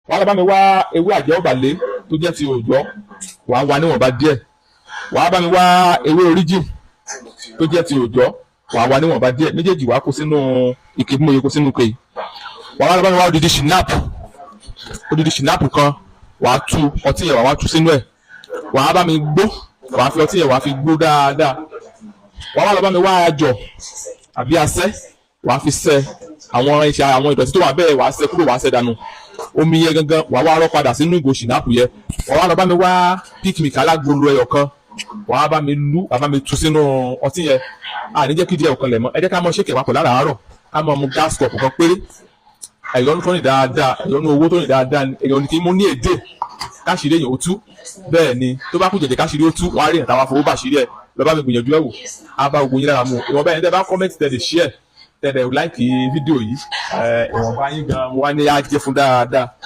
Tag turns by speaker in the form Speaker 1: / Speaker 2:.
Speaker 1: wàá lọ bá mi wá ewé àjẹ́ ọ̀bàlẹ̀ tó jẹ́ ti òòjọ́ wàá wá níwọ̀nba díẹ̀ wàá bá mi wá ewé oríjì tó jẹ́ ti òòjọ́ wàá wá níwọ̀nba díẹ̀ méjèèjì wàá kó sínú ike bí mo yẹ kó sínú ike yìí wàá lọ bá mi wá odidi ṣìnáàpù kan wàá tú ọtí yẹn wàá tú sínú ẹ̀ wàá bá mi gbó wàá fi ọtí yẹn wàá fi gbó dáadáa wàá lọ bá mi wá àjọ àbí asẹ́ wàá fi sẹ́ àwọn iṣẹ́ àwọn ìdọ̀tí tó wà bẹ́ẹ̀ wàá sẹ́ kúrò wàá sẹ́ dànù omi yẹn gangan wàá wá rọ́ padà sínú ìgò ṣìnáàpù yẹn wàá lọ bá mi wá picnic alágolo ẹyọ kan wàá bá mi lú wàá bá mi tú sínú ọtí yẹn àníjẹ́ kí díẹ̀ ọ̀kan lẹ̀ mọ́ ẹ jẹ́ ká mọ ṣéèkì papọ̀ láràárọ̀ ká mọ mu gas cup kan péré ẹ̀yọ́nú tó ní dáadáa ẹ̀yọ́nú owó tó ní dáadáa ẹ̀yọ́nú kí mo ní èdè káṣírí èyàn ó tú bẹ́ẹ̀ ni tó bá kú jẹ̀jẹ̀ káṣírí ó tú wọ́n á rí ìyàn táwọn afọwọ́ bàṣírí ẹ̀ lọ́ba mi gbìyànjú ẹ̀ wò á bá gbogbo yín lára mu ìwọ̀n bẹ́ẹ̀ ni tẹ́ bá kọ́mẹ́ntì tẹ́ lè share tẹ́ lè like fídíò yìí ìwọ̀nba yín gan-an mo wá ní á jẹ́ fún dáadáa.